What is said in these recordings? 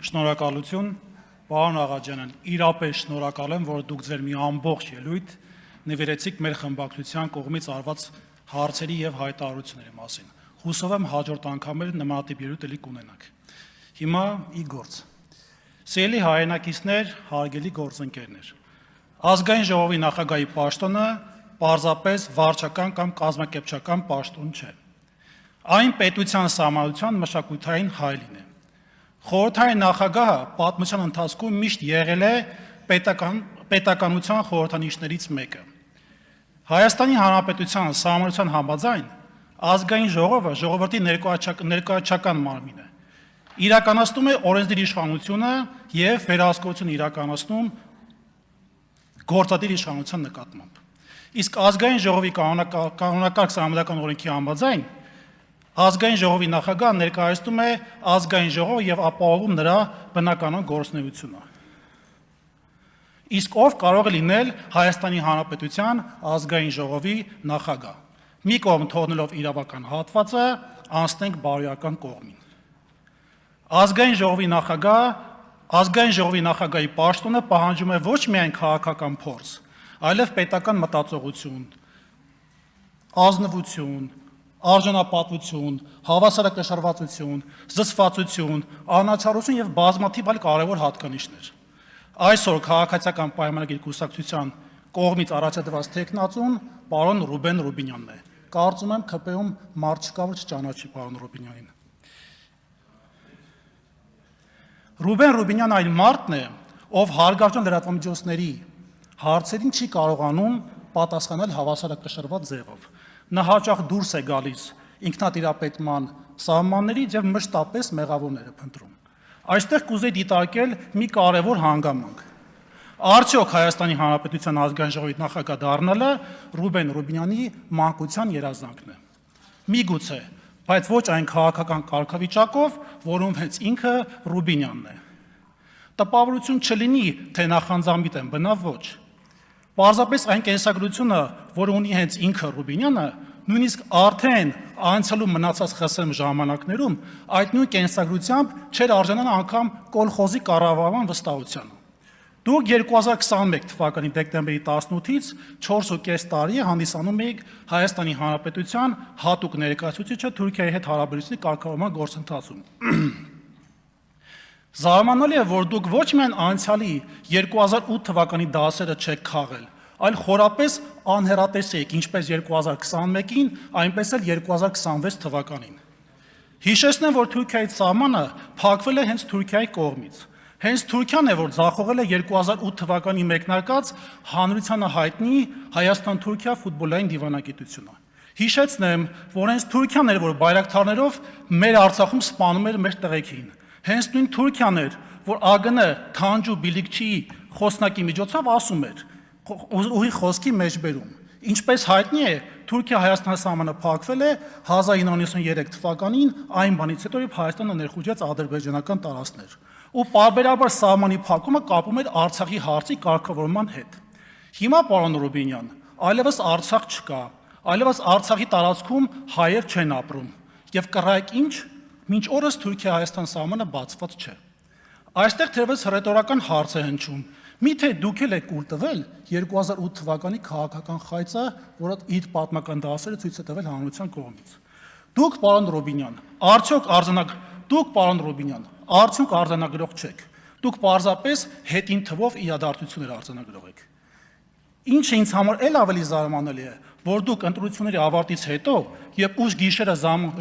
Շնորհակալություն, պարոն Աղաջանյան, իրապես շնորհակալ եմ, որ դուք ձեր մի ամբողջ ելույթ նվիրեցիք մեր խմբակցության կողմից արված հարցերի եւ հայտարարությունների մասին։ Հուսով եմ հաջորդ անգամ նմանատիպ ելույթ էլի կունենանք։ Հիմա ի գործ։ Սիրելի հայրենակիցներ, հարգելի գործընկերներ, Ազգային ժողովի նախագահի պաշտոնը պարզապես վարչական կամ կազմակերպչական պաշտոն չէ։ Այն պետության սահմանության մշակութային հայելին է։ Խորհրդային նախագահը պատմության ընթացքում միշտ եղել է պետականության խորհրդանիշներից մեկը։ Հայաստանի Հանրապետության սահմանության համաձայն ազգային ժողովը ժողովրդի ներկայացական մարմին է։ Իրականացնում է օրենսդիր իշխանությունը եւ վերահսկողություն իրականացնում գործադիր իշխանության նկատմամբ։ Իսկ ազգային ժողովի կանոնակարգ սահմանադրական օրենքի համաձայն ազգային ժողովի նախագահը ներկայացնում է ազգային ժողովը եւ ապահովում նրա բնականոն գործունեությունը։ Իսկ ով կարող է լինել Հայաստանի Հանրապետության ազգային ժողովի նախագահ։ Մի կողմ թողնելով իրավական հատվածը, անցնենք բարոյական կողմին։ Ազգային ժողովի նախագահի պաշտոնը պահանջում է ոչ միայն քաղաքական փորձ, այլև պետական մտածողություն, ազնվություն, արժանապատվություն, հավասարակշռվածություն, զսպվածություն, անաչառություն եւ բազմաթիվ այլ կարևոր հատկանիշներ։ Այսօր քաղաքացիական պայմանագիր կուսակցության կողմից առաջադրված տեխնացուն պարոն Ռուբեն Ռուբինյանն է։ Կարծում եմ ԿՊ-ում մարդ չկա, որ չճանաչի պարոն Ռուբինյանին։ Ռուբեն Ռուբինյանն այն մարդն է, ով հարգարժան լրատվամիջոցների հարցերին չի կարողանում պատասխանել հավասարակշռված ձևով։ Նա հաճախ դուրս է գալիս ինքնատիրապետման սահմաններից եւ մշտապես մեղավորներ է փնտրում։ Այստեղ կուզեի դիտարկել մի կարևոր հանգամանք։ Արդյոք Հայաստանի Հանրապետության ազգային ժողովի նախագահ դառնալը Ռուբեն Ռուբինյանի մանկության երազանքն է։ Միգուցե, բայց ոչ այն քաղաքական կարգավիճակով, որում հենց ինքը Ռուբինյանն է։ Տպավորություն չլինի, թե նախանձամիտ են, բնավ ոչ։ Պարզապես այն կենսագրությունը, որ ունի հենց ինքը Ռուբինյանը, նույնիսկ արդեն անցյալում մնացած խսեմ ժամանակներում այդ նույն կենսագրությամբ չէր արժանան անգամ կոլխոզի կառավարման վստահությանը։ Դուք 2021 թվականի դեկտեմբերի 18-ից 4.5 տարի հանդիսանում եք Հայաստանի Հանրապետության հատուկ ներկայացուցիչը Թուրքիայի հետ հարաբերությունների կարգավորման գործընթացում։ Զարմանալի է, որ դուք ոչ միայն անցյալի 2008 թվականի դասերը չեք քաղել, այլ խորապես անհեռատես եք ինչպես 2021-ին, այնպես էլ 2026 թվականին։ Հիշեցնեմ, որ Թուրքիայի սահմանը փակվել է հենց Թուրքիայի կողմից։ Հենց Թուրքիան է, որ ձախողել է 2008 թվականի մեկնարկած հանրությանը հայտնի Հայաստան-Թուրքիա ֆուտբոլային դիվանագիտությունը։ Հիշեցնեմ, որ հենց Թուրքիան էր, որ bayraktarներով մեր Արցախում սպանում էր մեր տղեկին։ Հենց նույն Թուրքիան էր, որ ԱԳՆ Թանջու Բիլիքչիի խոսնակի միջոցով ասում էր, ուղի խոսքի մեջբերում։ Ինչպես հայտնի է, Թուրքիա-Հայաստան սահմանը փակվել է 1993 թվականին, այն բանից հետո, երբ Հայաստանը ներխուժեց ադրբեջանական տարածքներ։ Ու պարբերաբար սահմանի փակումը կապում էր Արցախի հարցի կարգավորման հետ։ Հիմա, պարոն Ռուբինյան, այլևս Արցախ չկա, այլևս Արցախի տարածքում հայեր չեն ապրում, եւ կռայք ինչ, մինչ օրս Թուրքիա-Հայաստան սահմանը բացված չէ։ Այստեղ թերևս ռետորական հարց է հնչում. միթե դուք էլ եք կուլ տվել 2008 թվականի քաղաքական խայծը, որը իր պատմական դասերը ցույց է տվել հանրության կողմից։ Դուք, պարոն Ռուբինյան, արդյոք արձանագրող չեք։ Դուք պարզապես հետին թվով իրադարձություններ արձանագրող եք։ Ինչը ինձ համար էլ ավելի զարմանալի է, որ դուք ընտրությունների ավարտից հետո, երբ ուշ գիշերը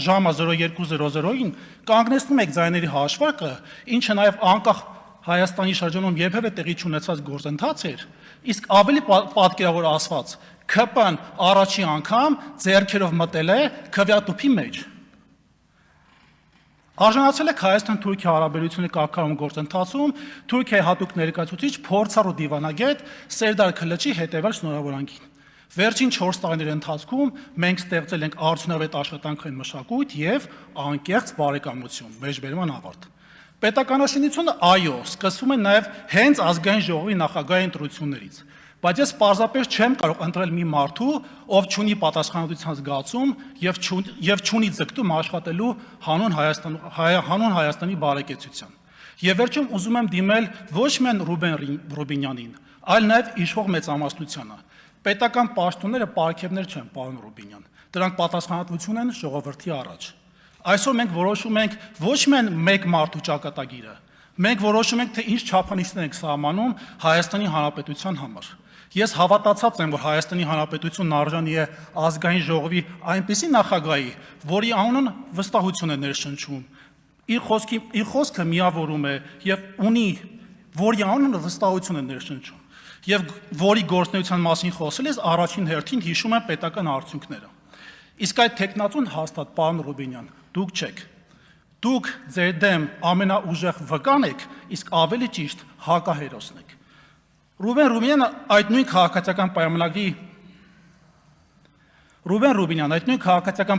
ժամը 02:00-ին կանգնեցնում եք ձայների հաշվարկը, ինչը նաև անկախ Հայաստանի շրջանում երբևէ տեղի չունեցած գործընթաց էր, իսկ ավելի պատկերավոր ասված, ԿՊ-ն առաջին անգամ ձեռքերով մտել է քվեատուփի մեջ։ Արժանացել եք Հայաստան-Թուրքիա հարաբերությունների կարգավորման գործընթացում Թուրքիայի հատուկ ներկայացուցիչ փորձառու դիվանագետ Սերդար Քլչի հետևյալ շնորհավորանքին։ Վերջին 4 տարիների ընթացքում մենք ստեղծել ենք արդյունավետ աշխատանքային մշակույթ եւ անկեղծ բարեկամություն, մեջբերման ավարտ։ Պետականաշինությունը, այո, սկսվում է նաև հենց ազգային ժողովի նախագահի ընտրություններից, բայց ես պարզապես չեմ կարող ընտրել մի մարդու, ով չունի պատասխանատվության զգացում եւ չունի ձգտում աշխատելու հանուն Հայաստանի բարեկեցության։ Եվ վերջում ուզում եմ դիմել ոչ միայն Ռուբեն Ռուբինյանին, այլ նաև իշխող մեծամասնությանը։ Պետական պաշտոնները պարգևներ չեն, պարոն Ռուբինյան, դրանք պատասխանատվություն են ժողովրդի առաջ։ Այսօր մենք որոշում ենք ոչ միայն մեկ մարդու ճակատագիրը, մենք որոշում ենք, թե ինչ չափանիշներ ենք սահմանում Հայաստանի Հանրապետության համար։ Ես հավատացած եմ, որ Հայաստանի Հանրապետությունն արժանի է ազգային ժողովի այնպիսի նախագահի, որի անունն վստահություն է ներշնչում, իր խոսքը միավորում է եւ ունի, որի անունը վստահություն է ներշնչում, եւ որի գործնեության մասին խոսելիս առաջին հերթին հիշում եմ պետական արդյունքները։ Իսկ այդ տեխնացուն հաստատ, պարոն Ռուբինյան, դուք չեք։ Դուք ձեր դեմ ամենաուժեղ վկան եք, իսկ ավելի ճիշտ հակահերոսն եք։ Ռուբեն Ռուբինյանը այդ նույն քաղաքացիական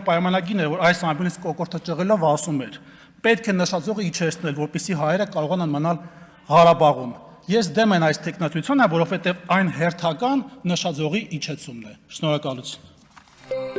պայմանագիրն է, որ այս ամբողջ կոկորտը ճղելով ասում էր. պետք է նշաձողը իջեցնել, որպեսզի հայերը կարողանան մնալ Ղարաբաղում։ Ես դեմ եմ այս տեխնացությանը, որովհետև այն հերթական նշաձողի իջեցումն է։ Շնորհակալություն։